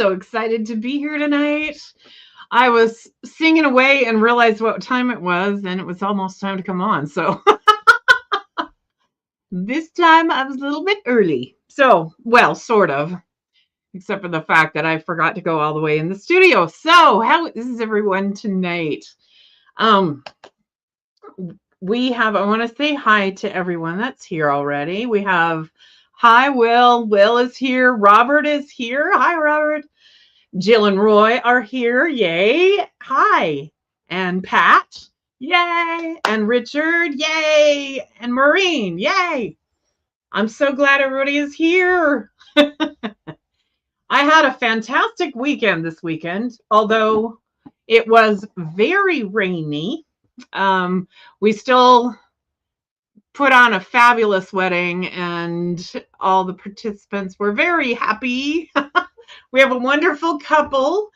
so excited to be here tonight. I was singing away and realized what time it was, and it was almost time to come on. So this time I was a little bit early. So, well, sort of, except for the fact that I forgot to go all the way in the studio. So, how is everyone tonight? We have, I want to say hi to everyone that's here already. We have, hi, Will. Will is here. Robert is here. Hi, Robert. Jill and Roy are here. Yay. Hi. And Pat. Yay. And Richard. Yay. And Maureen. Yay. I'm so glad everybody is here. I had a fantastic weekend this weekend, although it was very rainy. We still put on a fabulous wedding, and all the participants were very happy. We have a wonderful couple.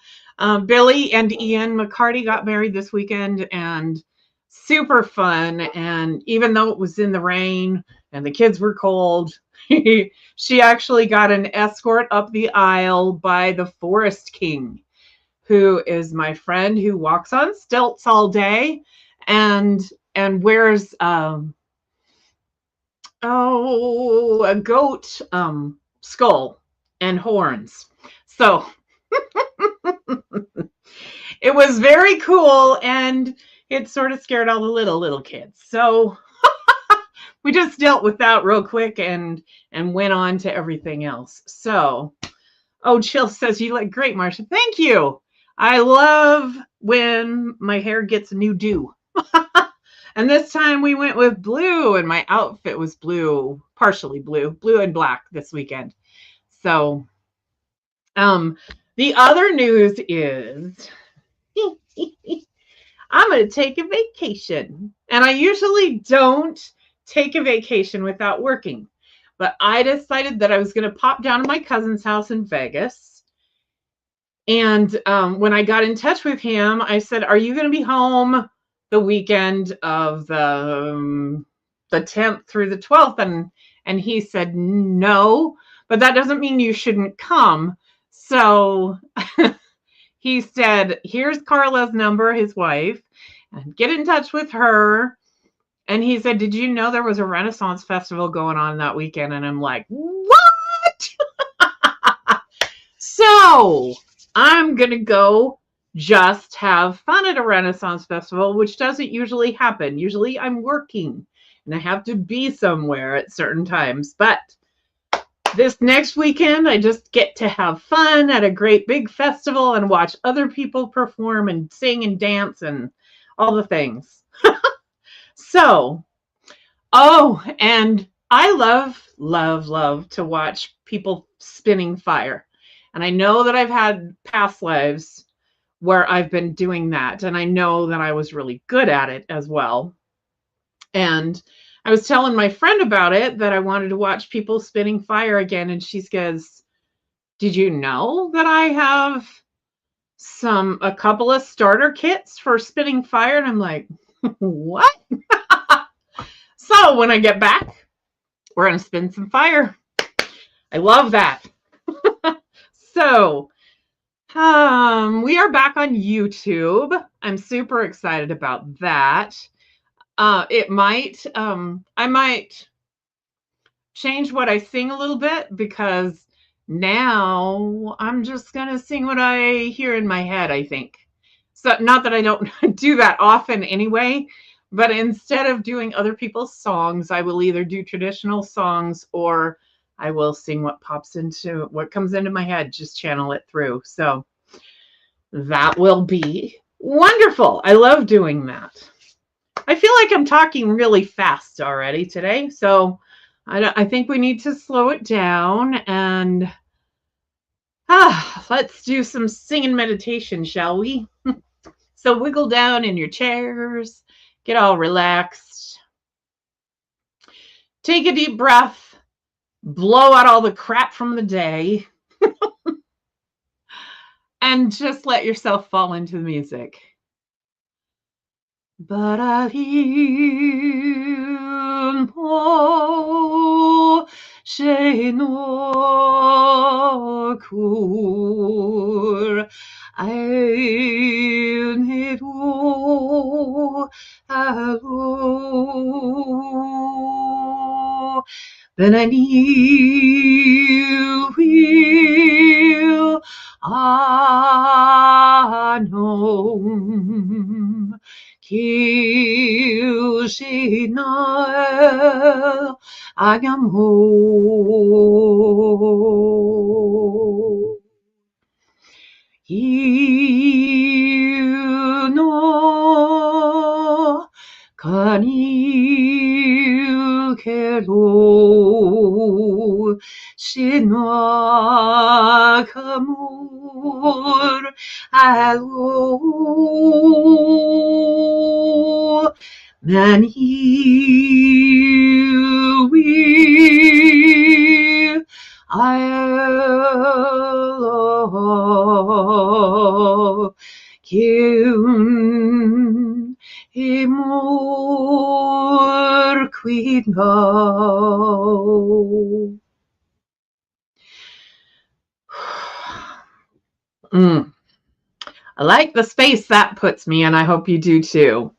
Billy and Ian McCarty got married this weekend, and super fun. And even though it was in the rain and the kids were cold, she actually got an escort up the aisle by the Forest King, who is my friend who walks on stilts all day and wears a goat skull and horns. So it was very cool, and it sort of scared all the little kids. So we just dealt with that real quick and went on to everything else. So, oh, Jill says you look great, Marcia. Thank you. I love when my hair gets a new do. And this time we went with blue, and my outfit was blue, partially blue and black this weekend. So, the other news is I'm going to take a vacation. And I usually don't take a vacation without working. But I decided that I was going to pop down to my cousin's house in Vegas. And when I got in touch with him, I said, are you going to be home the weekend of the 10th through the 12th? And he said, no, but that doesn't mean you shouldn't come. So he said, here's Carla's number, his wife, and get in touch with her. And he said, did you know there was a Renaissance festival going on that weekend? And I'm like, what? So I'm going to go just have fun at a Renaissance festival, which doesn't usually happen. Usually I'm working and I have to be somewhere at certain times. But this next weekend, I just get to have fun at a great big festival and watch other people perform and sing and dance and all the things. So, oh, and I love to watch people spinning fire. And I know that I've had past lives where I've been doing that. And I know that I was really good at it as well. And I was telling my friend about it, that I wanted to watch people spinning fire again. And she says, did you know that I have a couple of starter kits for spinning fire? And I'm like, what? So when I get back, we're going to spin some fire. I love that. So we are back on YouTube. I'm super excited about that. I might change what I sing a little bit, because now I'm just going to sing what I hear in my head, I think. So not that I don't do that often anyway, but instead of doing other people's songs, I will either do traditional songs or I will sing what comes into my head, just channel it through. So that will be wonderful. I love doing that. I feel like I'm talking really fast already today, so I think we need to slow it down and let's do some singing meditation, shall we? So wiggle down in your chairs, get all relaxed. Take a deep breath, blow out all the crap from the day, and just let yourself fall into the music. Barahim po Shenokur Aenedo Alo Then I will anon Kishina Agamo no Kanilkero Shinwa Kamur Alo Then he will I'll Kyun Imur Quino. I like the space that puts me in. I hope you do too.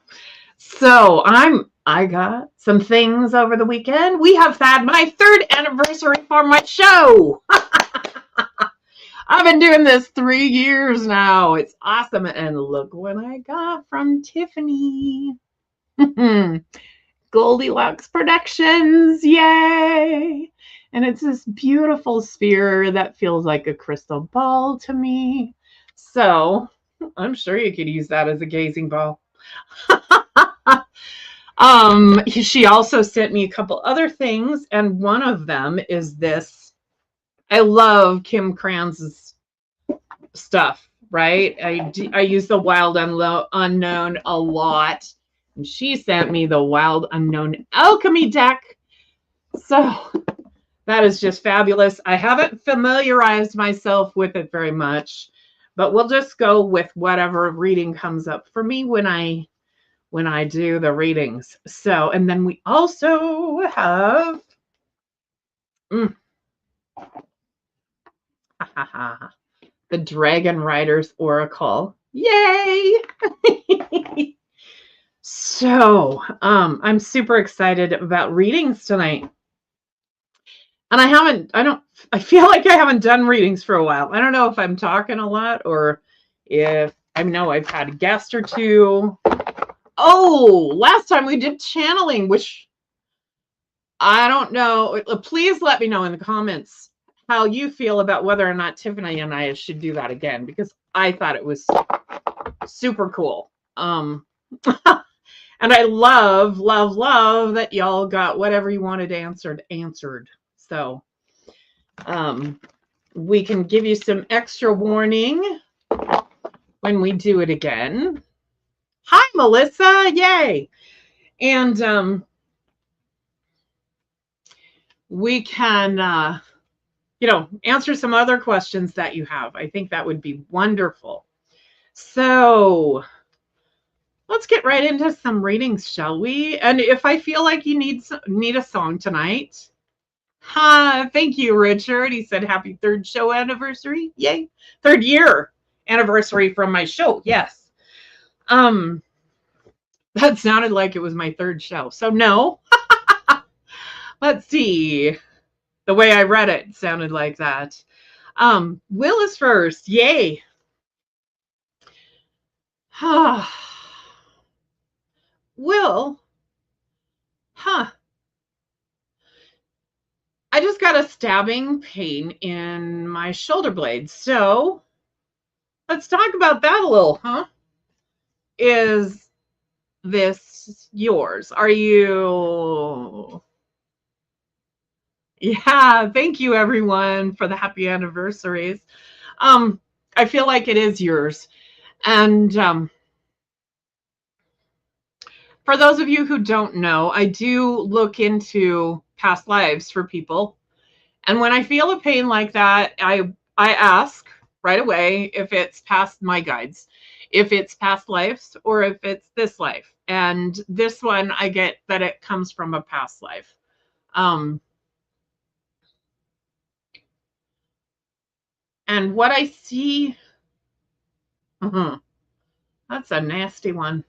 So I got some things over the weekend. We have had my 3rd anniversary for my show. I've been doing this 3 years now. It's awesome. And look what I got from Tiffany. Goldylocks Productions. Yay. And it's this beautiful sphere that feels like a crystal ball to me. So I'm sure you could use that as a gazing ball. She also sent me a couple other things, and one of them is this. I love Kim Kranz's stuff, right? I use the Wild Unknown a lot, and she sent me the Wild Unknown Alchemy deck. So that is just fabulous. I haven't familiarized myself with it very much, but we'll just go with whatever reading comes up for me when I do the readings. So, and then we also have the Dragon Riders Oracle. Yay! So, I'm super excited about readings tonight. And I feel like I haven't done readings for a while. I don't know if I'm talking a lot or if I know I've had a guest or two. Oh, last time we did channeling, which I don't know. Please let me know in the comments how you feel about whether or not Tiffany and I should do that again, because I thought it was super cool. And I love that y'all got whatever you wanted answered. So we can give you some extra warning when we do it again. Hi, Melissa. Yay. And we can, answer some other questions that you have. I think that would be wonderful. So let's get right into some readings, shall we? And if I feel like you need a song tonight, thank you, Richard. He said, happy 3rd show anniversary. Yay. 3rd year anniversary from my show. Yes. That sounded like it was my 3rd show. So no. Let's see. The way I read it sounded like that. Will is first. Yay. Will. I just got a stabbing pain in my shoulder blade. So let's talk about that a little, Is this yours? Are you... Yeah, thank you everyone for the happy anniversaries. I feel like it is yours. And for those of you who don't know, I do look into past lives for people. And when I feel a pain like that, I ask right away if it's past my guides, if it's past lives, or if it's this life. And this one, I get that it comes from a past life. And what I see, that's a nasty one.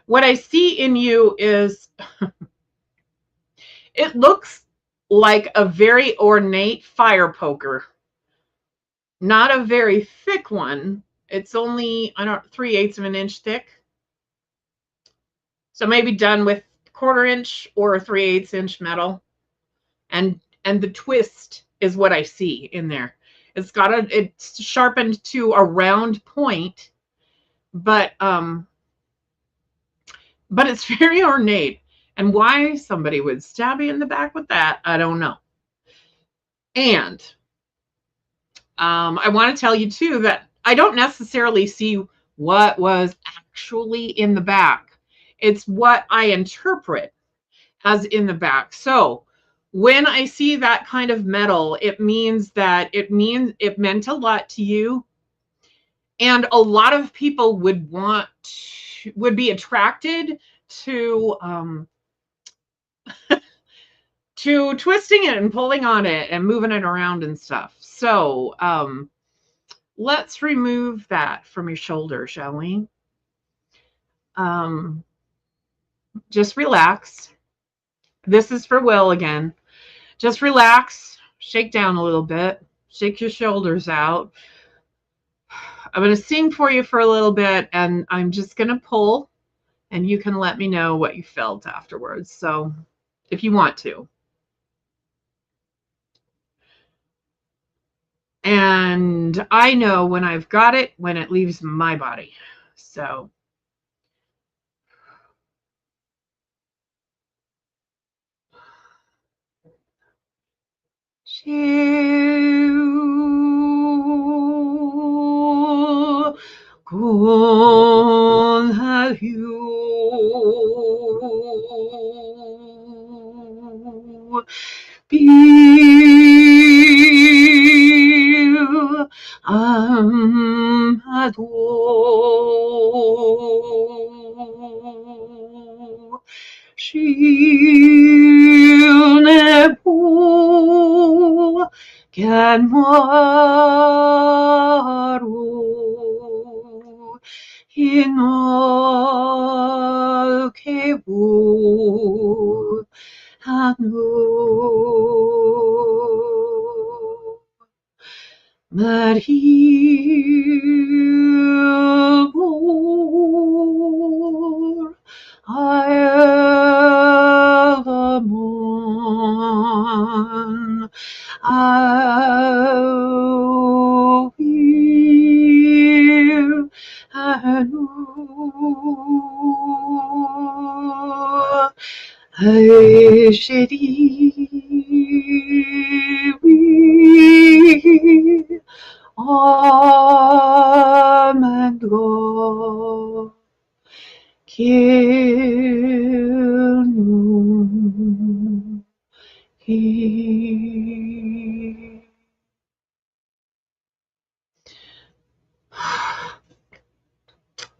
What I see in you is, it looks like a very ornate fire poker, not a very thick one. It's only, 3/8 of an inch thick. So maybe done with 1/4 inch or 3/8 inch metal. And the twist is what I see in there. It's sharpened to a round point, but it's very ornate. And why somebody would stab you in the back with that, I don't know. And I want to tell you too that I don't necessarily see what was actually in the back. It's what I interpret as in the back. So when I see that kind of metal, it means it meant a lot to you. And a lot of people would be attracted to to twisting it and pulling on it and moving it around and stuff. So let's remove that from your shoulder, shall we? Just relax. This is for Will again. Just relax, shake down a little bit, shake your shoulders out. I'm going to sing for you for a little bit, and I'm just going to pull, and you can let me know what you felt afterwards. So if you want to. And I know when I've got it, when it leaves my body. So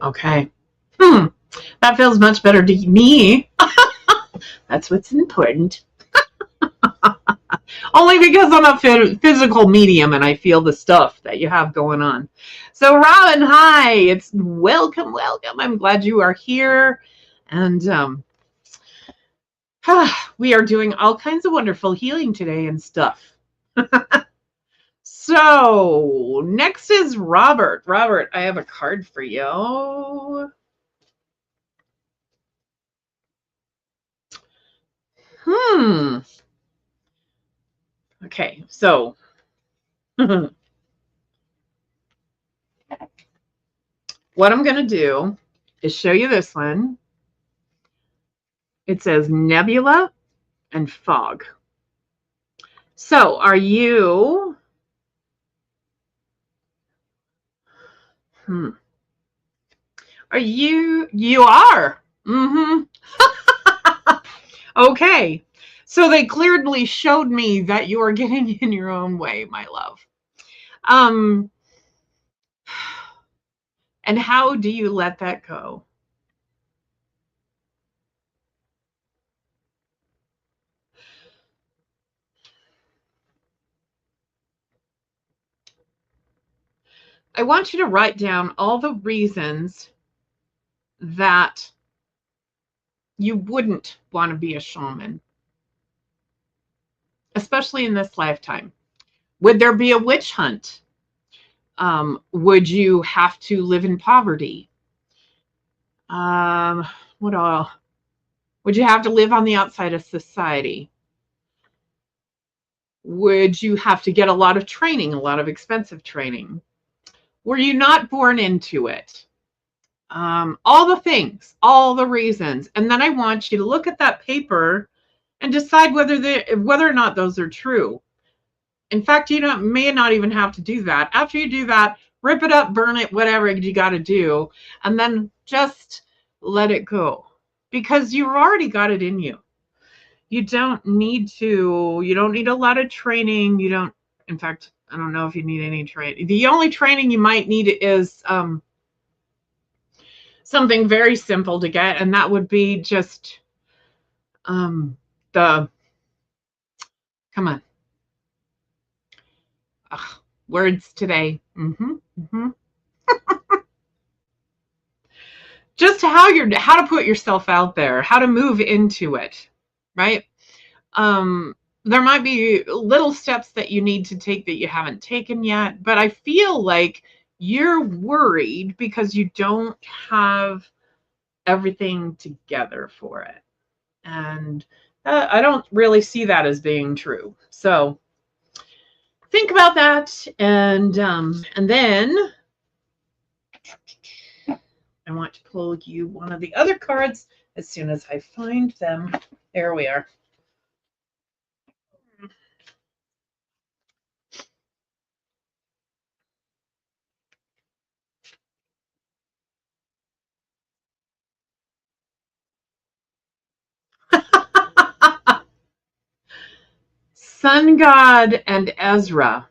okay. That feels much better to me. That's what's important. Only because I'm a physical medium and I feel the stuff that you have going on. So Robin, hi. It's welcome. I'm glad you are here. And we are doing all kinds of wonderful healing today and stuff. So next is Robert. Robert, I have a card for you. Okay, so what I'm going to do is show you this one. It says nebula and fog. So are you... Are you are. Okay. So they clearly showed me that you are getting in your own way, my love. And how do you let that go? I want you to write down all the reasons that you wouldn't want to be a shaman, especially in this lifetime. Would there be a witch hunt? Would you have to live in poverty? What all? Would you have to live on the outside of society? Would you have to get a lot of training, a lot of expensive training? Were you not born into it? All the things, all the reasons. And then I want you to look at that paper and decide whether or not those are true. In fact, you may not even have to do that. After you do that, rip it up, burn it, whatever you got to do, and then just let it go, because you've already got it in you. You don't need a lot of training. In fact, I don't know if you need any training. The only training you might need is something very simple to get, and that would be just come on. Ugh, words today. Just how to put yourself out there, how to move into it, right? There might be little steps that you need to take that you haven't taken yet, but I feel like you're worried because you don't have everything together for it. And I don't really see that as being true. So think about that, and then I want to pull you one of the other cards as soon as I find them. There we are. Sun God and Ezra.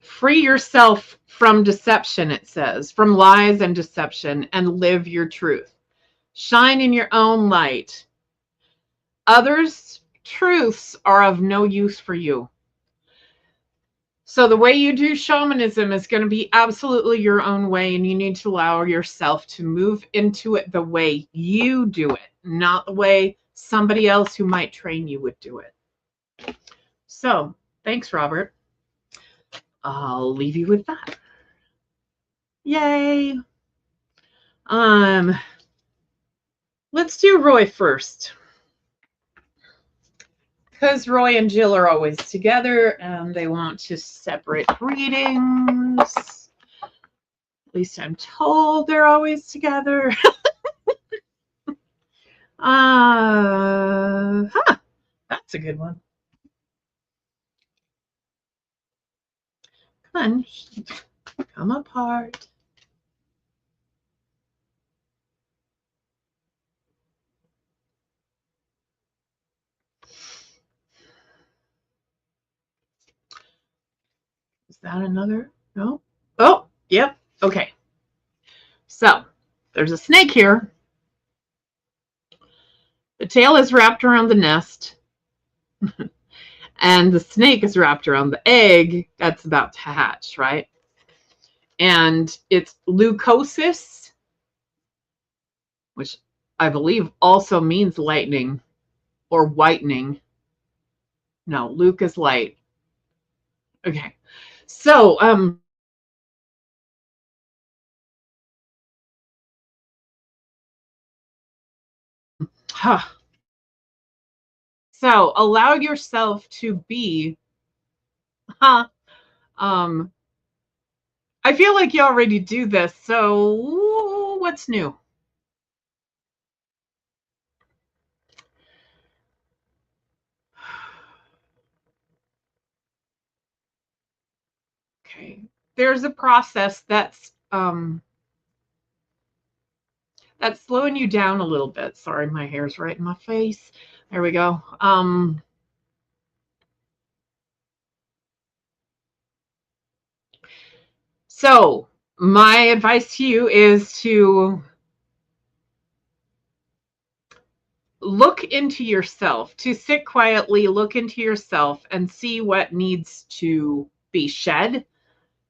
Free yourself from deception, it says, from lies and deception, and live your truth. Shine in your own light. Others' truths are of no use for you. So the way you do shamanism is going to be absolutely your own way, and you need to allow yourself to move into it the way you do it, not the way somebody else who might train you would do it. So thanks, Robert. I'll leave you with that. Yay. Let's do Roy first, because Roy and Jill are always together and they want to separate readings. At least I'm told they're always together. That's a good one. Come on, come apart. Is that another? No? Oh, yep. Okay. So there's a snake here. The tail is wrapped around the nest. And the snake is wrapped around the egg that's about to hatch, right? And it's leucosis, which I believe also means lightning or whitening. No, Luke is light. Okay. So, so allow yourself to be, I feel like you already do this. So what's new? Okay. There's a process that's slowing you down a little bit. Sorry, my hair's right in my face. There we go. So my advice to you is to look into yourself, to sit quietly, look into yourself and see what needs to be shed,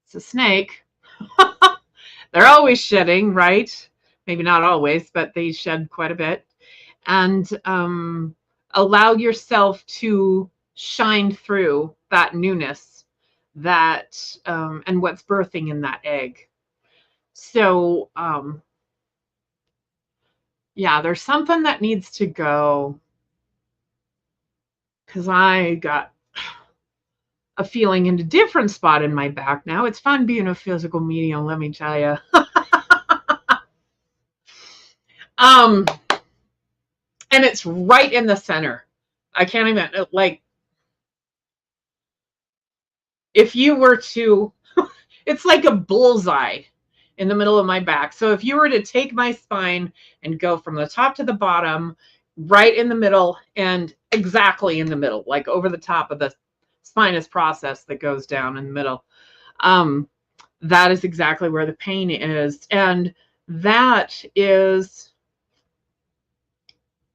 It's a snake. They're always shedding, right? Maybe not always, but they shed quite a bit. And allow yourself to shine through that newness, that and what's birthing in that egg. So yeah, there's something that needs to go, because I got a feeling in a different spot in my back now. It's fun being a physical medium, let me tell you. And it's right in the center. I can't even, like, if you were to, it's like a bullseye in the middle of my back. So if you were to take my spine and go from the top to the bottom, right in the middle, and exactly in the middle, like over the top of the spinous process that goes down in the middle, that is exactly where the pain is. And that is,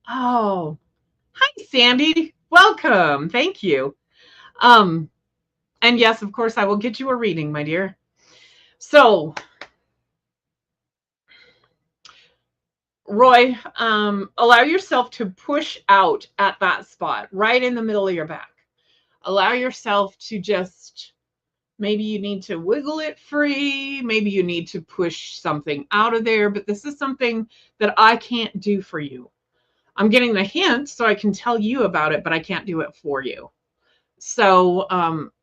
oh, hi, Sandy. Welcome. Thank you. And yes, of course, I will get you a reading, my dear. So, Roy, allow yourself to push out at that spot, right in the middle of your back. Allow yourself to just, maybe you need to wiggle it free. Maybe you need to push something out of there. But this is something that I can't do for you. I'm getting the hint so I can tell you about it, but I can't do it for you. So,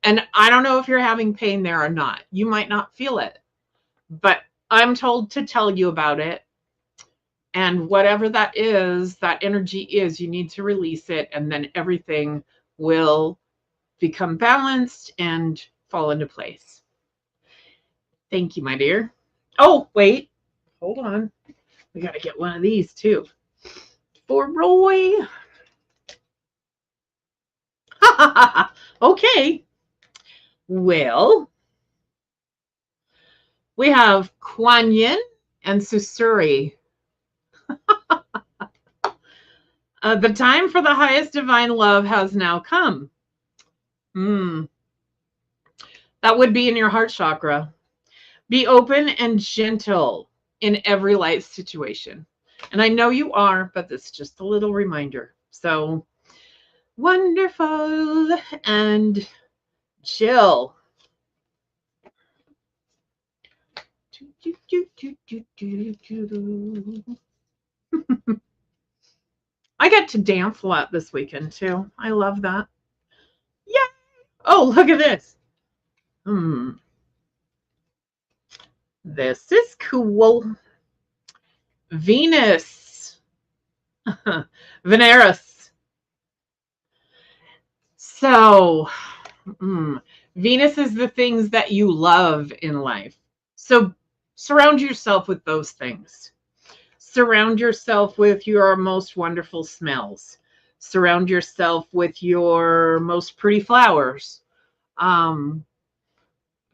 and I don't know if you're having pain there or not. You might not feel it, but I'm told to tell you about it. And whatever that is, that energy is, you need to release it, and then everything will become balanced and fall into place. Thank you, my dear. Oh, wait, hold on. We got to get one of these too for Roy. Okay. Well, we have Kuan Yin and Susuri. The time for the highest divine love has now come. That would be in your heart chakra. Be open and gentle in every life situation. And I know you are, but it's just a little reminder. So wonderful and chill. I got to dance a lot this weekend too. I love that. Yeah. Oh, look at this. This is cool. Venus. Veneris. So, Venus is the things that you love in life. So surround yourself with those things. Surround yourself with your most wonderful smells. Surround yourself with your most pretty flowers.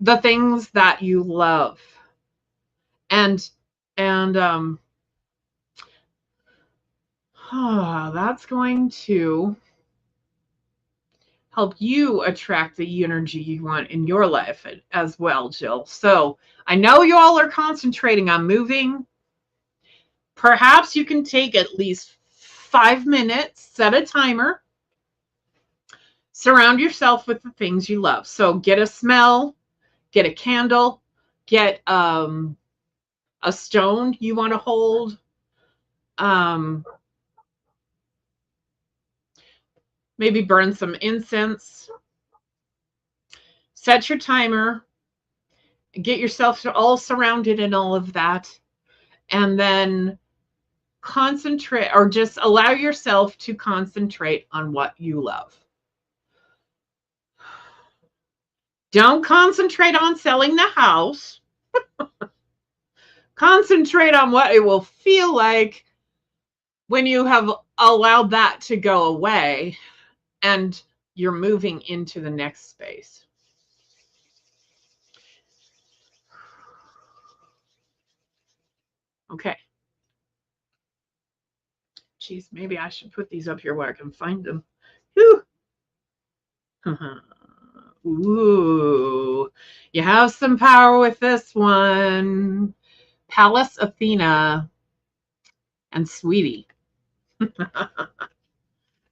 The things that you love. And that's going to help you attract the energy you want in your life as well, Jill. So I know you all are concentrating on moving. Perhaps you can take at least 5 minutes, set a timer, surround yourself with the things you love. So get a smell, get a candle, get a stone you want to hold. Maybe burn some incense. Set your timer. Get yourself all surrounded in all of that. And then concentrate, or just allow yourself to concentrate on what you love. Don't concentrate on selling the house. Concentrate on what it will feel like when you have allowed that to go away and you're moving into the next space. Okay. Geez, maybe I should put these up here where I can find them. Whew. Ooh. You have some power with this one. Pallas Athena and Sweetie.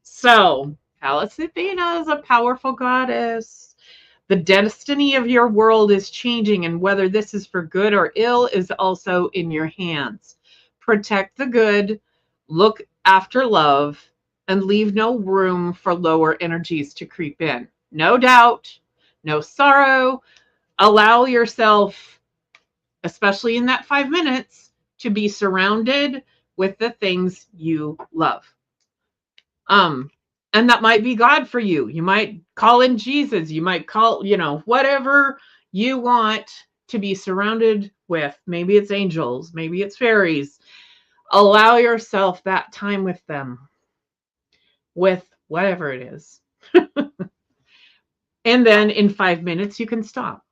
So, Pallas Athena is a powerful goddess. The destiny of your world is changing, and whether this is for good or ill is also in your hands. Protect the good, look after love, and leave no room for lower energies to creep in. No doubt, no sorrow. Allow yourself, especially in that 5 minutes, to be surrounded with the things you love. And that might be God for you. You might call in Jesus. You might call, whatever you want to be surrounded with. Maybe it's angels. Maybe it's fairies. Allow yourself that time with them, with whatever it is. And then in 5 minutes, you can stop.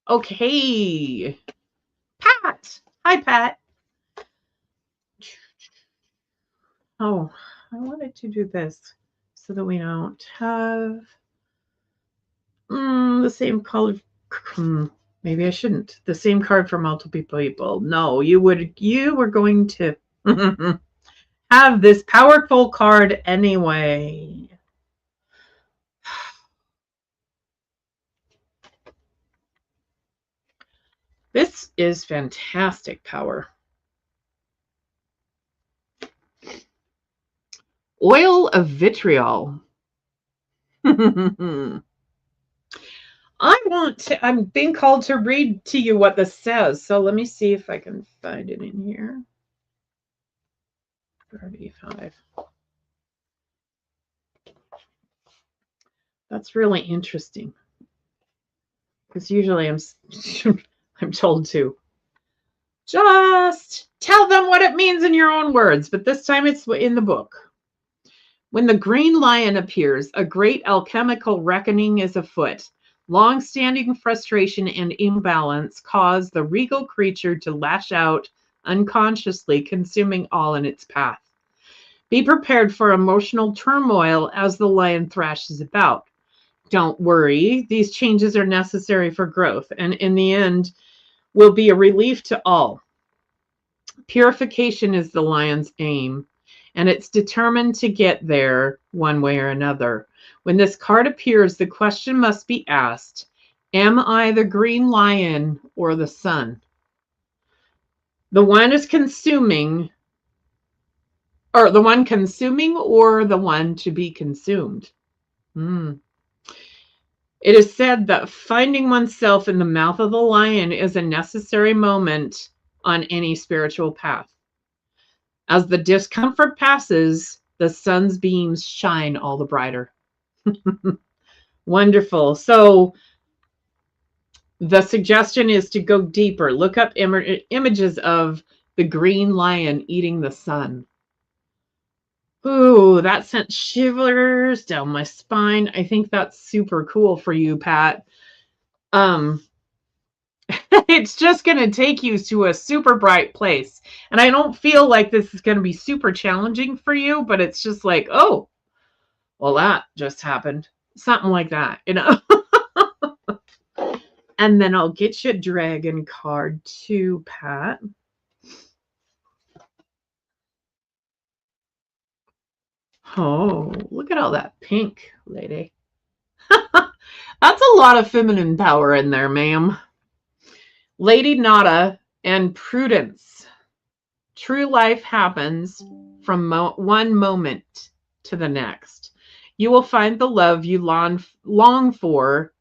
Okay. Pat. Hi, Pat. Oh, I wanted to do this so that we don't have the same color. Maybe I shouldn't. The same card for multiple people. No, you were going to have this powerful card anyway. This is fantastic power. Oil of vitriol. I'm being called to read to you what this says. So let me see if I can find it in here. 35. That's really interesting. Because usually I'm told to just tell them what it means in your own words, but this time it's in the book. When the green lion appears, a great alchemical reckoning is afoot. Long-standing frustration and imbalance cause the regal creature to lash out unconsciously, consuming all in its path. Be prepared for emotional turmoil as the lion thrashes about. Don't worry, these changes are necessary for growth, and in the end will be a relief to all. Purification is the lion's aim, and it's determined to get there one way or another. When this card appears, the question must be asked, am I the green lion or the sun? The one is consuming, or the one consuming, or the one to be consumed? It is said that finding oneself in the mouth of the lion is a necessary moment on any spiritual path. As the discomfort passes, the sun's beams shine all the brighter. Wonderful. So the suggestion is to go deeper. Look up images of the green lion eating the sun. Ooh, that sent shivers down my spine. I think that's super cool for you, Pat. It's just going to take you to a super bright place. And I don't feel like this is going to be super challenging for you, but it's just like, oh, well, that just happened. Something like that, And then I'll get you a dragon card too, Pat. Oh, look at all that pink, lady. That's a lot of feminine power in there, ma'am. Lady Nada and Prudence. True life happens from one moment to the next. You will find the love you long for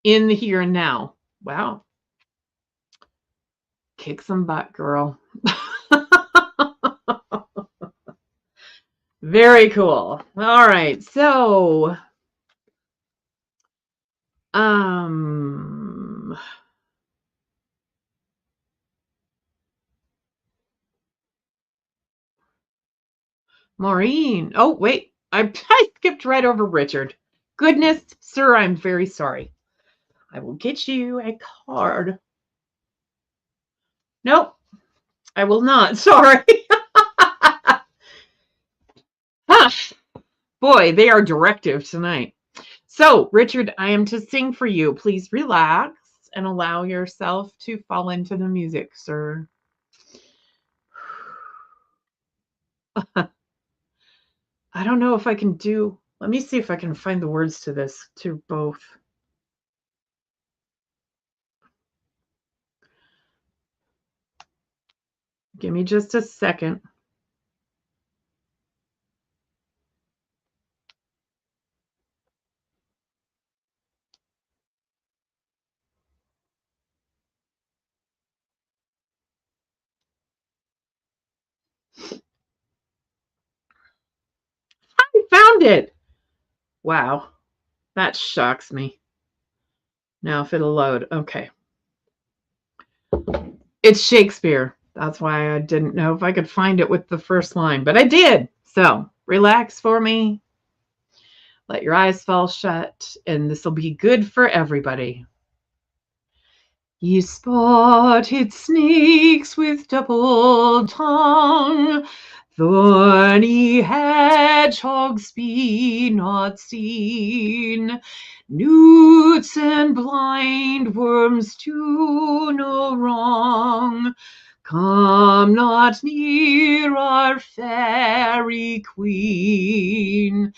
in the here and now. Wow. Kick some butt, girl. Very cool. All right. So, Maureen. Oh, wait. I skipped right over Richard. Goodness, sir, I'm very sorry. I will get you a card. Nope, I will not. Sorry. Huh. Boy, they are directive tonight. So, Richard, I am to sing for you. Please relax and allow yourself to fall into the music, sir. I don't know if I can do. Let me see if I can find the words to this, to both. Give me just a second. I found it. Wow. That shocks me. Now, if it'll load. Okay. It's Shakespeare. That's why I didn't know if I could find it with the first line, but I did. So relax for me. Let your eyes fall shut, and this will be good for everybody. Ye spotted snakes with double tongue, thorny hedgehogs be not seen, newts and blind worms do no wrong. Come not near our fairy queen.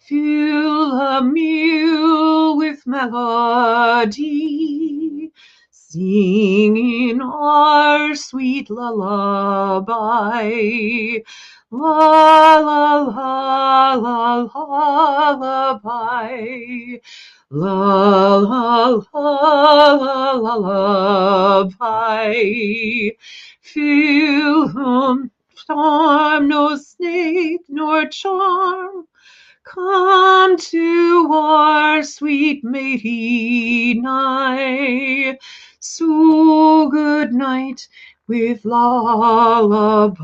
Fill a meal with melody, singing our sweet lullaby. La la la la lullaby. La la la la lullaby. Fill storm no snake nor charm. Come to our sweet matey nigh. So good night with lullaby.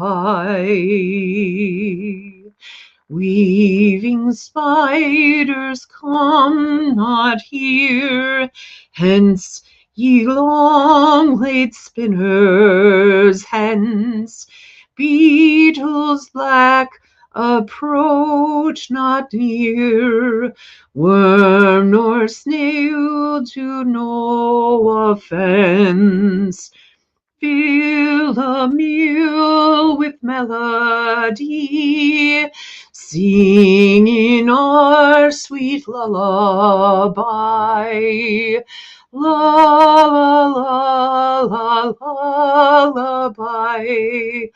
Weaving spiders, come not here. Hence, ye long-legged spinners, hence. Beetles black, approach not near. Worm nor snail do no offense. Fill a meal with melody, singing our sweet lullaby. La la la la lullaby.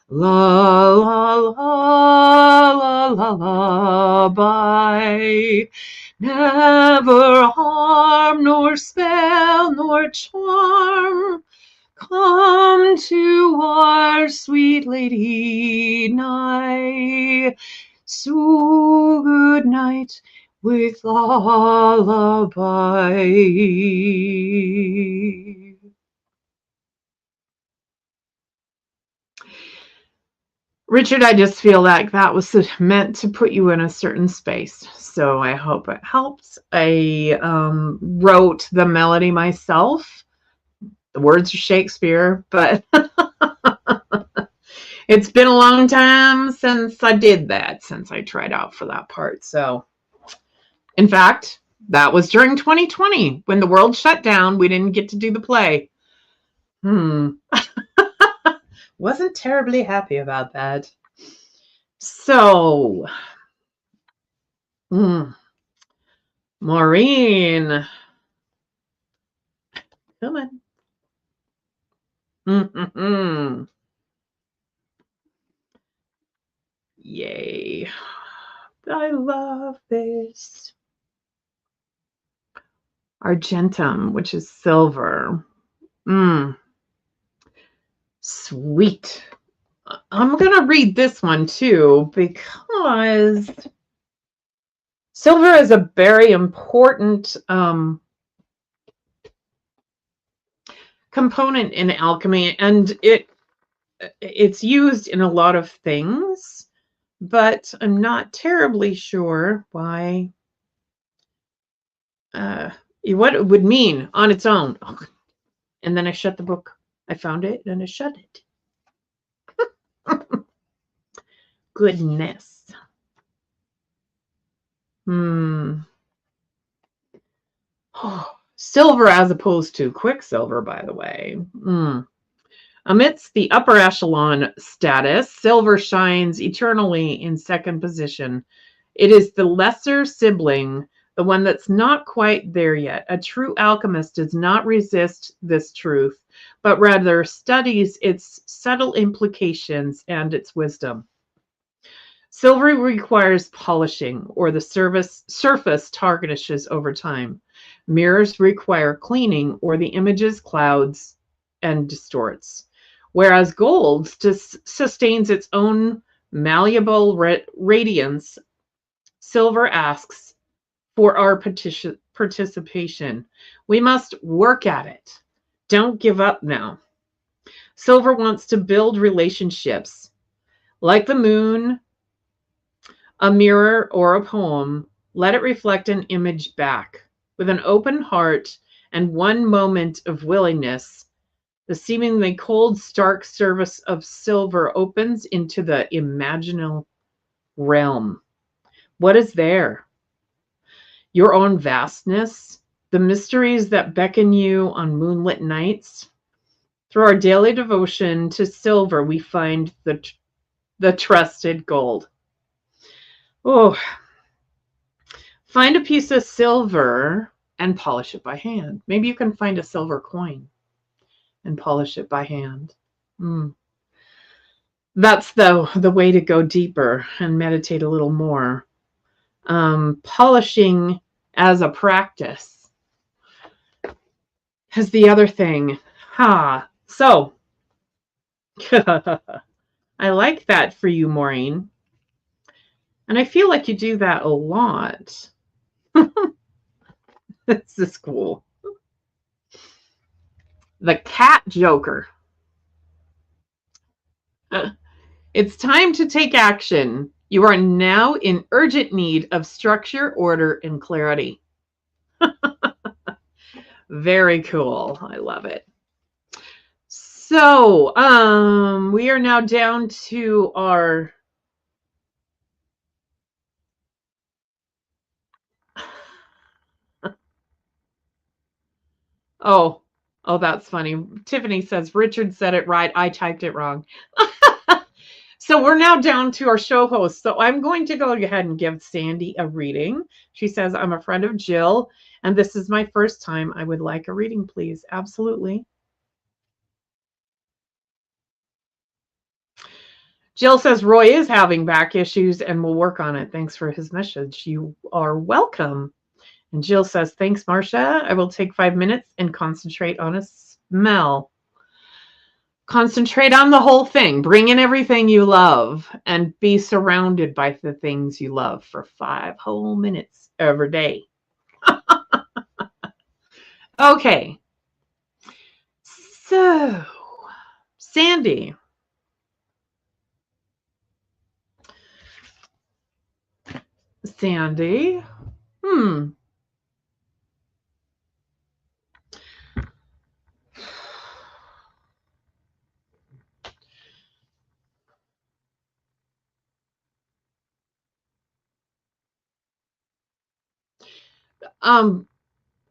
La la la la lullaby. Never harm nor spell nor charm. Come to our sweet lady nigh. So good night with lullaby. Richard, I just feel like that was meant to put you in a certain space. So I hope it helps. I wrote the melody myself. The words are Shakespeare, but it's been a long time since I did that, since I tried out for that part. So, in fact, that was during 2020 when the world shut down. We didn't get to do the play. Wasn't terribly happy about that. So, Maureen, come on. Yay. I love this. Argentum, which is silver. Sweet. I'm going to read this one too, because silver is a very important component in alchemy, and it's used in a lot of things, but I'm not terribly sure why, what it would mean on its own. And then I shut the book. I found it and I shut it. Goodness. Silver as opposed to quicksilver, by the way. Amidst the upper echelon status, silver shines eternally in second position. It is the lesser sibling, the one that's not quite there yet. A true alchemist does not resist this truth, but rather studies its subtle implications and its wisdom. Silver requires polishing, or the surface tarnishes over time. Mirrors require cleaning, or the images clouds and distorts. Whereas gold sustains its own malleable radiance, silver asks for our participation. We must work at it. Don't give up now. Silver wants to build relationships. Like the moon, a mirror, or a poem, let it reflect an image back. With an open heart and one moment of willingness, the seemingly cold, stark surface of silver opens into the imaginal realm. What is there? Your own vastness, the mysteries that beckon you on moonlit nights. Through our daily devotion to silver, we find the trusted gold. Oh, find a piece of silver and polish it by hand. Maybe you can find a silver coin and polish it by hand. That's the way to go deeper and meditate a little more. Polishing as a practice is the other thing. So I like that for you, Maureen. And I feel like you do that a lot. This is cool. The cat joker. It's time to take action. You are now in urgent need of structure, order, and clarity. Very cool. I love it. So, we are now down to our Oh, that's funny. Tiffany says, Richard said it right. I typed it wrong. So we're now down to our show host. So I'm going to go ahead and give Sandy a reading. She says, I'm a friend of Jill, and this is my first time. I would like a reading, please. Absolutely. Jill says, Roy is having back issues and will work on it. Thanks for his message. You are welcome. And Jill says, thanks, Marcia. I will take 5 minutes and concentrate on a smell. Concentrate on the whole thing. Bring in everything you love and be surrounded by the things you love for 5 whole minutes every day. Okay. So, Sandy. Sandy. I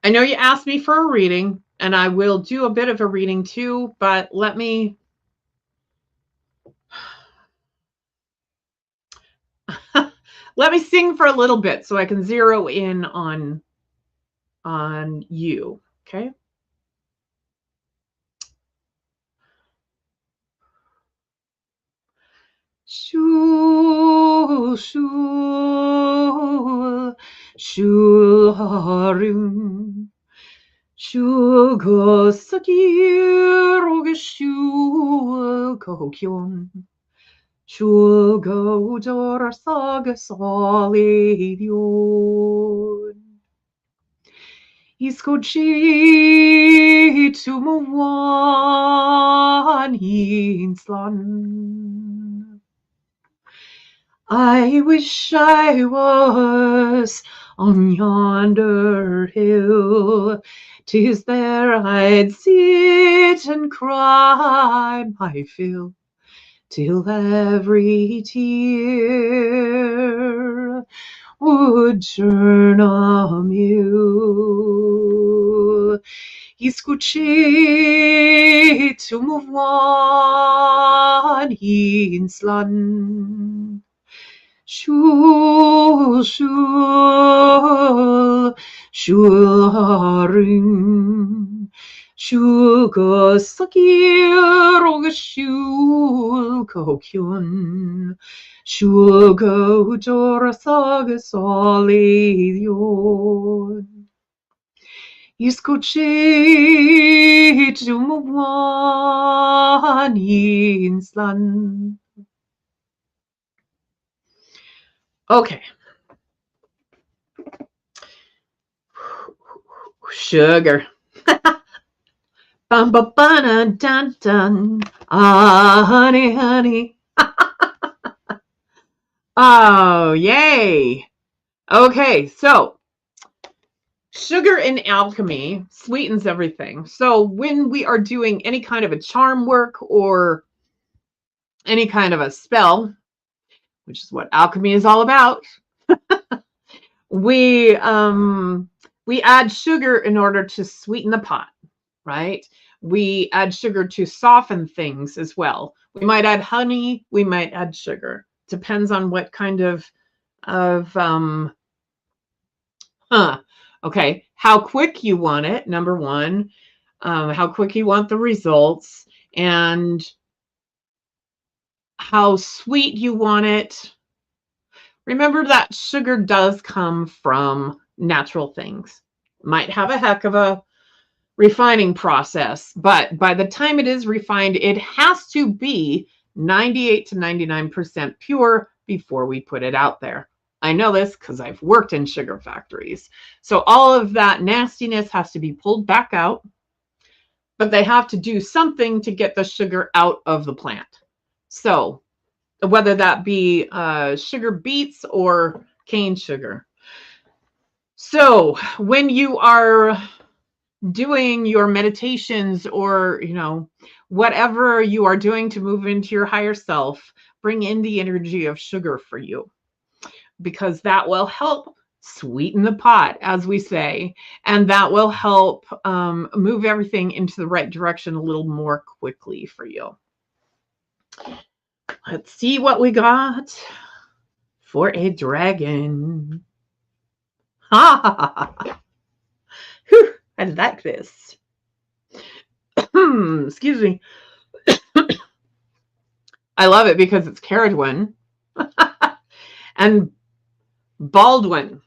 know you asked me for a reading, and I will do a bit of a reading too, but let me sing for a little bit so I can zero in on you, okay? Shul, shul, shul harim, shul gosagir, shul kokyon, shul godor sagasalidion. Iskochi tumuan hinslan. I wish I was on yonder hill. 'Tis there I'd sit and cry my fill, till every tear would turn a mule. Iskuche tumuvwan hinslan. Shul, shul, shul haring. Shul go sakir og shul ko kyun. Shul go jor sag solidion. Iskuche tumuvwan hinslan. Okay. Sugar. Bum ba ba dun dun. Ah, honey, honey. Oh, yay. Okay, so sugar in alchemy sweetens everything. So when we are doing any kind of a charm work or any kind of a spell, which is what alchemy is all about, we add sugar in order to sweeten the pot, right? We add sugar to soften things as well. We might add honey, we might add sugar. Depends on what kind of okay, how quick you want it, number one, how quick you want the results, and how sweet you want it. Remember that sugar does come from natural things. Might have a heck of a refining process, but by the time it is refined, it has to be 98 to 99% pure before we put it out there. I know this because I've worked in sugar factories. So all of that nastiness has to be pulled back out, but they have to do something to get the sugar out of the plant. So whether that be sugar beets or cane sugar. So when you are doing your meditations or, whatever you are doing to move into your higher self, bring in the energy of sugar for you, because that will help sweeten the pot, as we say, and that will help move everything into the right direction a little more quickly for you. Let's see what we got for a dragon. Ha ha ha ha. I like this. Excuse me. I love it because it's Caradwin and Baldwin.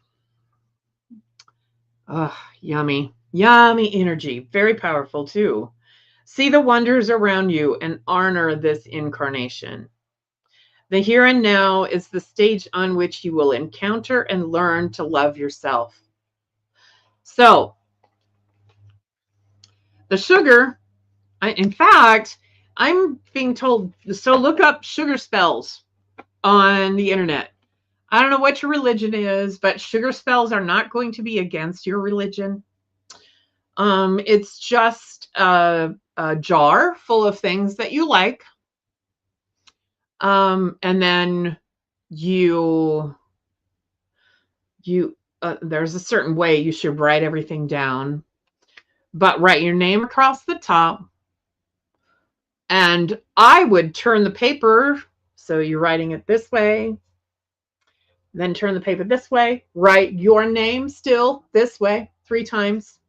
Oh, yummy. Yummy energy. Very powerful too. See the wonders around you and honor this incarnation. The here and now is the stage on which you will encounter and learn to love yourself. So, the sugar, in fact, I'm being told, so look up sugar spells on the internet. I don't know what your religion is, but sugar spells are not going to be against your religion. It's just a jar full of things that you like. And then there's a certain way you should write everything down, but write your name across the top. And I would turn the paper, so you're writing it this way, then turn the paper this way, write your name still this way 3 times,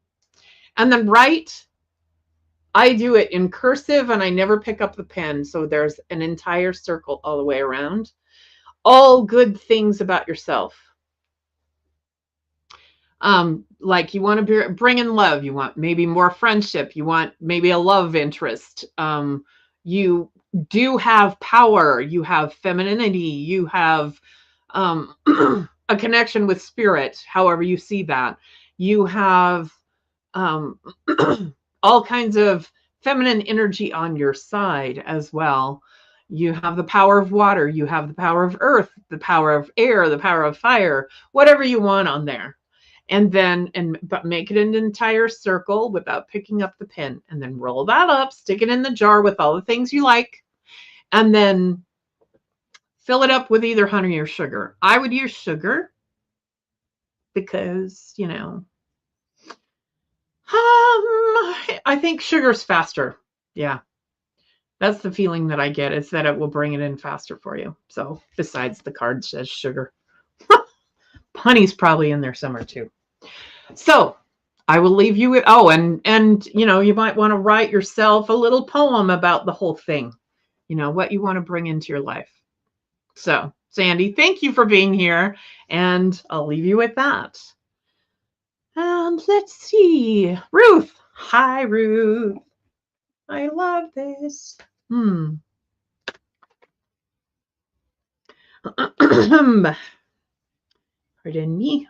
and then write. I do it in cursive and I never pick up the pen, so there's an entire circle all the way around. All good things about yourself. Like you want to bring in love, you want maybe more friendship, you want maybe a love interest. You do have power, you have femininity, you have a connection with spirit, however you see that. You have all kinds of feminine energy on your side as well. You have the power of water, you have the power of earth, the power of air, the power of fire, whatever you want on there. And then, but make it an entire circle without picking up the pen, and then roll that up, stick it in the jar with all the things you like, and then fill it up with either honey or sugar. I would use sugar because, you know, I think sugar's faster. Yeah. That's the feeling that I get, is that it will bring it in faster for you. So besides the card says sugar. Honey's probably in there somewhere too. So I will leave you with, and you know, you might want to write yourself a little poem about the whole thing, you know, what you want to bring into your life. So Sandy, thank you for being here, and I'll leave you with that. And let's see, Ruth. Hi, Ruth. I love this. Pardon me.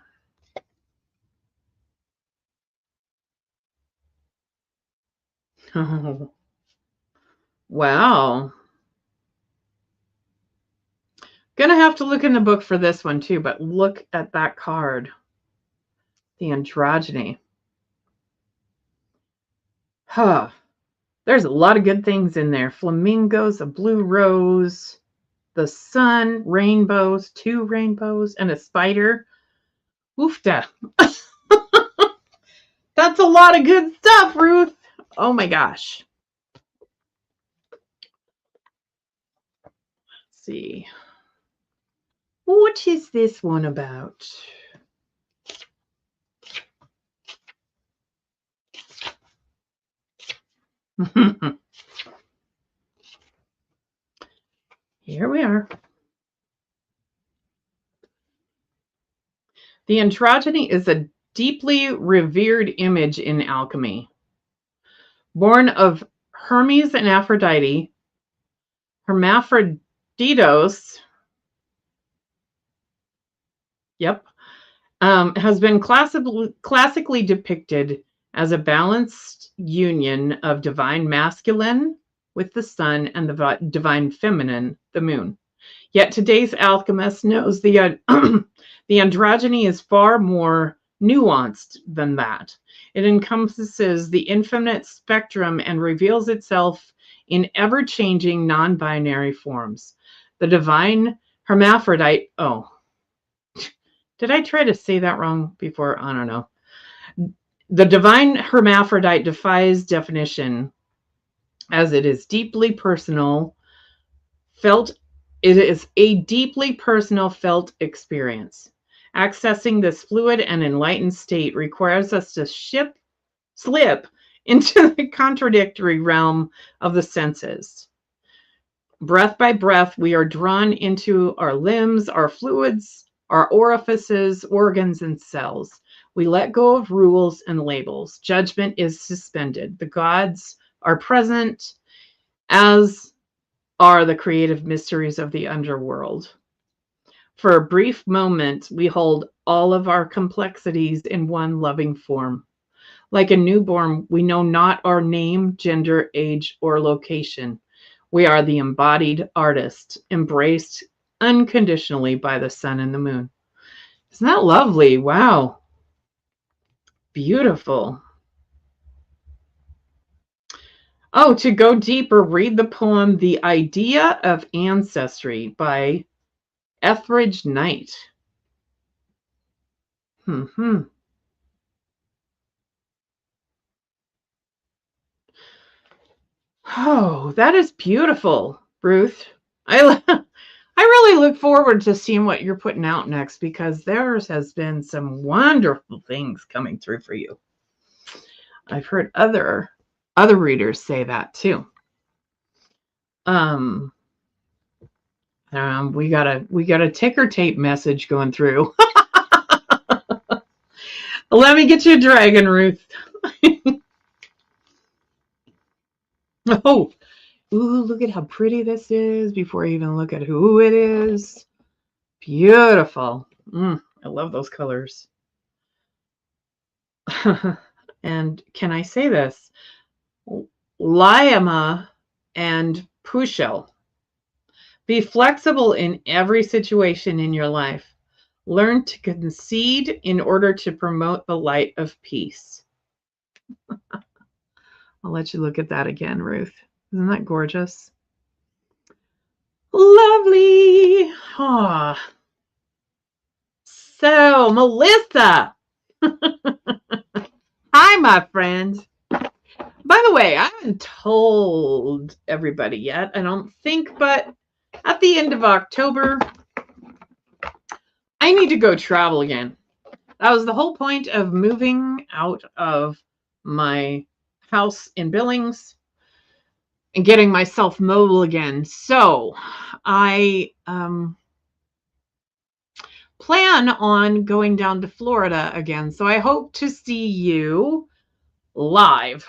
Oh, wow. Gonna have to look in the book for this one too, but look at that card. The androgyny. Huh. There's a lot of good things in there. Flamingos, a blue rose, the sun, rainbows, 2 rainbows, and a spider. Oofta. That's a lot of good stuff, Ruth. Oh my gosh. Let's see. What is this one about? Here we are. The androgyny is a deeply revered image in alchemy. Born of Hermes and Aphrodite, Hermaphroditos, has been classically depicted as a balanced union of divine masculine with the sun and the divine feminine, the moon. Yet today's alchemist knows the androgyny is far more nuanced than that. It encompasses the infinite spectrum and reveals itself in ever-changing non-binary forms. The divine hermaphrodite, did I try to say that wrong before? I don't know. The divine hermaphrodite defies definition, as it is deeply personal, felt. It is a deeply personal felt experience. Accessing this fluid and enlightened state requires us to slip into the contradictory realm of the senses. Breath by breath, we are drawn into our limbs, our fluids, our orifices, organs, and cells. We let go of rules and labels. Judgment is suspended. The gods are present, as are the creative mysteries of the underworld. For a brief moment, we hold all of our complexities in one loving form. Like a newborn, we know not our name, gender, age, or location. We are the embodied artist, embraced unconditionally by the sun and the moon. Isn't that lovely? Wow. Beautiful. Oh, to go deeper, read the poem The Idea of Ancestry by Etheridge Knight. Oh, that is beautiful, Ruth. I really look forward to seeing what you're putting out next, because theirs has been some wonderful things coming through for you. I've heard other readers say that too. We got a ticker tape message going through. Let me get you a dragon, Ruth. Oh, ooh, look at how pretty this is before I even look at who it is. Beautiful. I love those colors. And can I say this? Lyama and Pushel. Be flexible in every situation in your life. Learn to concede in order to promote the light of peace. I'll let you look at that again, Ruth. Isn't that gorgeous? Lovely. So, Melissa. Hi, my friend. By the way, I haven't told everybody yet, I don't think, but at the end of October, I need to go travel again. That was the whole point of moving out of my house in Billings and getting myself mobile again. So I plan on going down to Florida again. So I hope to see you live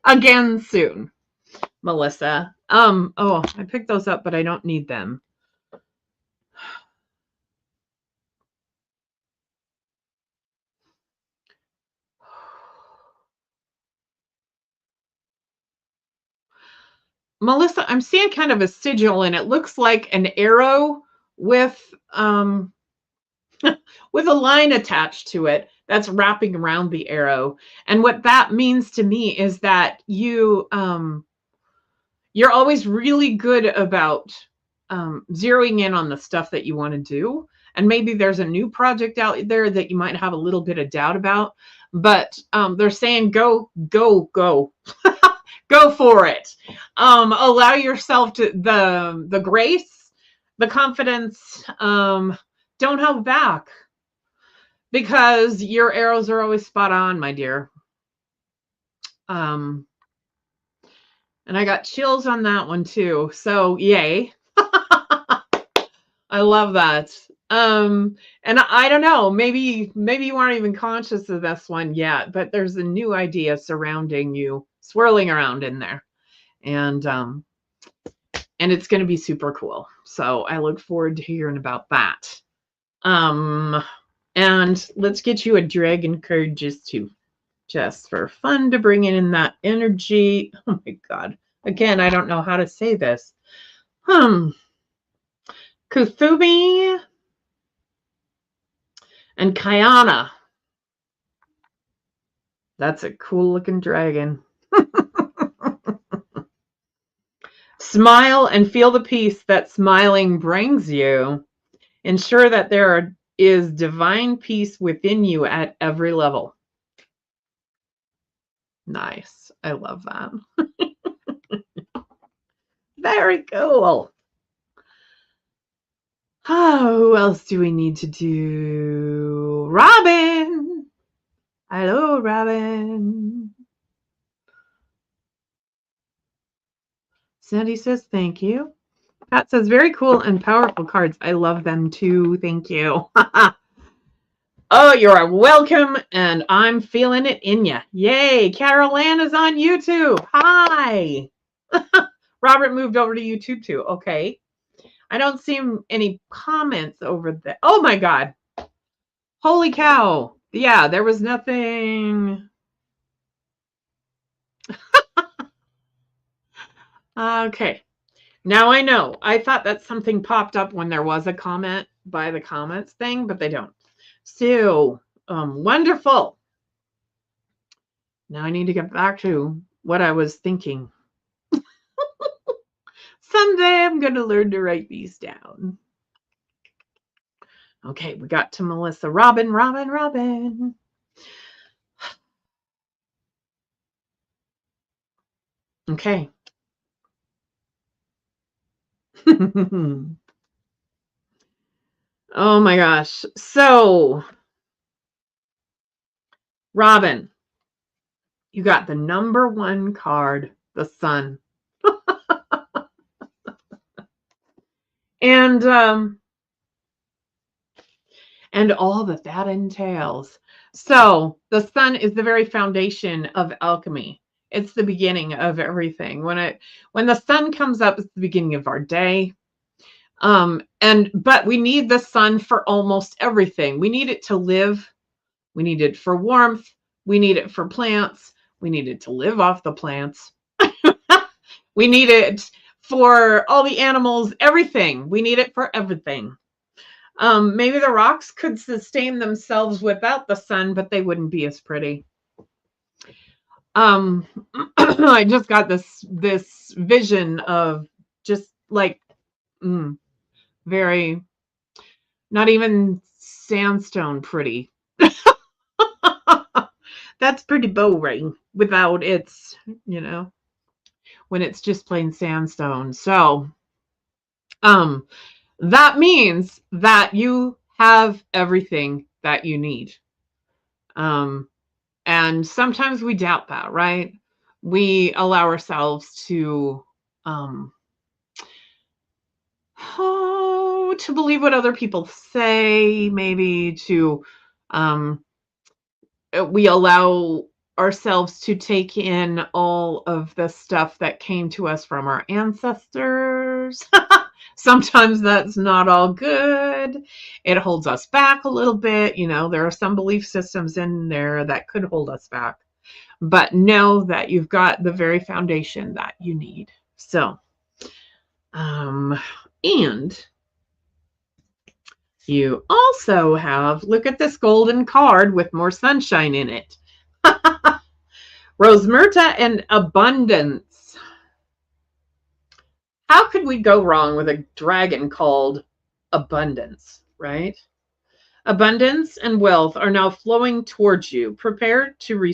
again soon, Melissa. Oh, I picked those up, but I don't need them. Melissa, I'm seeing kind of a sigil, and it looks like an arrow with with a line attached to it that's wrapping around the arrow. And what that means to me is that you're always really good about zeroing in on the stuff that you want to do. And maybe there's a new project out there that you might have a little bit of doubt about, but they're saying go, go, go. Go for it. Allow yourself to the grace, the confidence. Don't hold back, because your arrows are always spot on, my dear. And I got chills on that one too. So yay. I love that. And I don't know, maybe you aren't even conscious of this one yet, but there's a new idea surrounding you, swirling around in there. And it's going to be super cool. So I look forward to hearing about that. And let's get you a dragon card just for fun, to bring in that energy. Oh my God. Again, I don't know how to say this. Kuthumi and Kayana. That's a cool looking dragon. Smile and feel the peace that smiling brings you. Ensure that there is divine peace within you at every level. Nice. I love that. Very cool. Oh, who else do we need to do? Robin. Hello, Robin. Sandy says thank you. Pat says very cool and powerful cards. I love them too. Thank you. Oh, you're welcome, and I'm feeling it in you. Yay. Carol Ann is on YouTube. Hi. Robert moved over to YouTube too. Okay. I don't see any comments over there. Oh my God. Holy cow. Yeah, there was nothing. Okay. Now I know. I thought that something popped up when there was a comment by the comments thing, but they don't. So, wonderful. Now I need to get back to what I was thinking. Someday I'm going to learn to write these down. Okay, we got to Melissa. Robin. Okay. Oh my gosh. So, Robin, you got the number one card, the Sun. And all that entails. So the Sun is the very foundation of alchemy. It's the beginning of everything. When the sun comes up, it's the beginning of our day. But we need the sun for almost everything. We need it to live. We need it for warmth. We need it for plants. We need it to live off the plants. We need it for all the animals, everything. We need it for everything. Maybe the rocks could sustain themselves without the sun, but they wouldn't be as pretty. I just got this vision of just like very Not even sandstone pretty. That's pretty boring without its, when it's just plain sandstone. So, that means that you have everything that you need. And sometimes we doubt that, right? We allow ourselves to to believe what other people say, maybe to we allow ourselves to take in all of the stuff that came to us from our ancestors. Sometimes that's not all good. It holds us back a little bit. There are some belief systems in there that could hold us back. But know that you've got the very foundation that you need. So, and you also have, look at this golden card with more sunshine in it. Rosmerta and abundance. How could we go wrong with a dragon called abundance, right? Abundance and wealth are now flowing towards you. Prepare to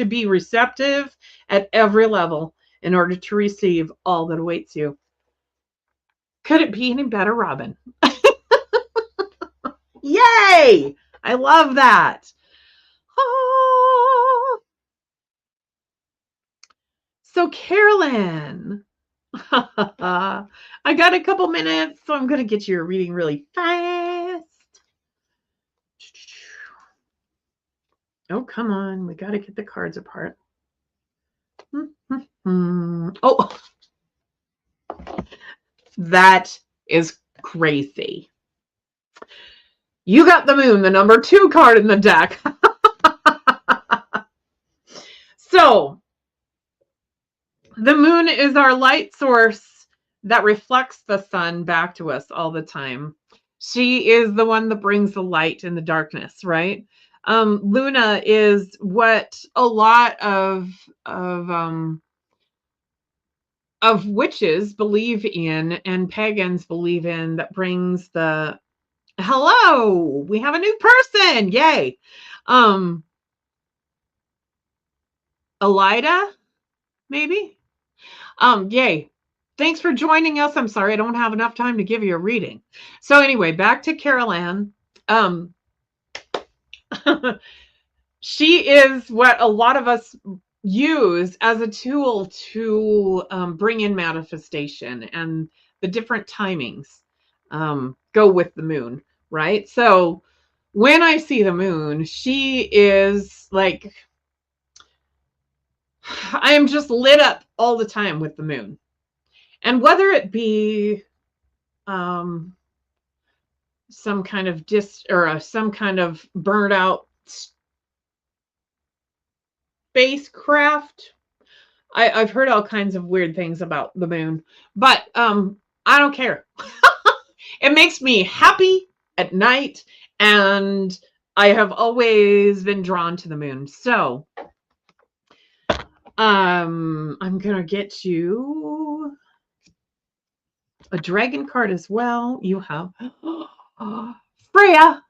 be receptive at every level in order to receive all that awaits you. Could it be any better, Robin? Yay! I love that. Oh. So, Carolyn, I got a couple minutes, so I'm going to get your reading really fast. Oh, come on. We got to get the cards apart. Oh, that is crazy. You got the moon, the number 2 card in the deck. So, the moon is our light source that reflects the sun back to us all the time. She is the one that brings the light in the darkness, right? Luna is what a lot of witches believe in and pagans believe in, that brings the hello. We have a new person. Yay. Elida, maybe. Yay. Thanks for joining us. I'm sorry I don't have enough time to give you a reading. So anyway, back to Carol Ann. She is what a lot of us use as a tool to bring in manifestation, and the different timings go with the moon, right? So when I see the moon, she is like, I am just lit up all the time with the moon. And whether it be some kind of some kind of burned out spacecraft, I've heard all kinds of weird things about the moon, but I don't care. It makes me happy at night, and I have always been drawn to the moon. So I'm gonna get you a dragon card as well. You have Freya.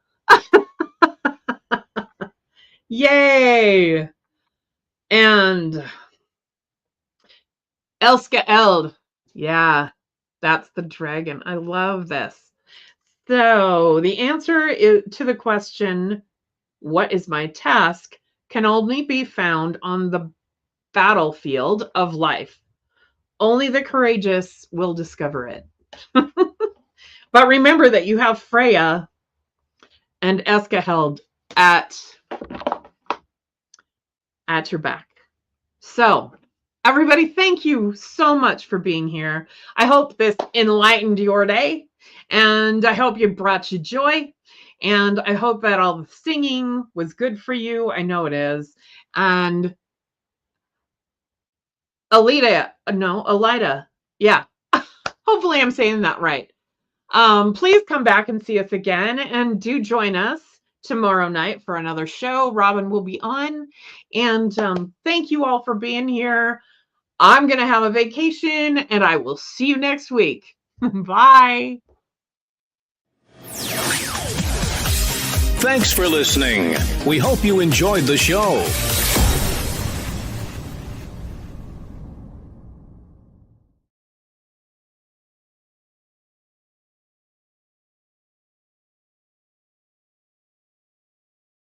Yay. And Elska Eld. Yeah, that's the dragon. I love this. So the answer to the question, what is my task, can only be found on the battlefield of life. Only the courageous will discover it. But remember that you have Freya and Eskaheld at your back. So everybody, thank you so much for being here. I hope this enlightened your day, and I hope it brought you joy, and I hope that all the singing was good for you. I know it is. And Elida, yeah. Hopefully I'm saying that right. Please come back and see us again, and do join us tomorrow night for another show. Robin will be on, and thank you all for being here. I'm going to have a vacation, and I will see you next week. Bye. Thanks for listening. We hope you enjoyed the show.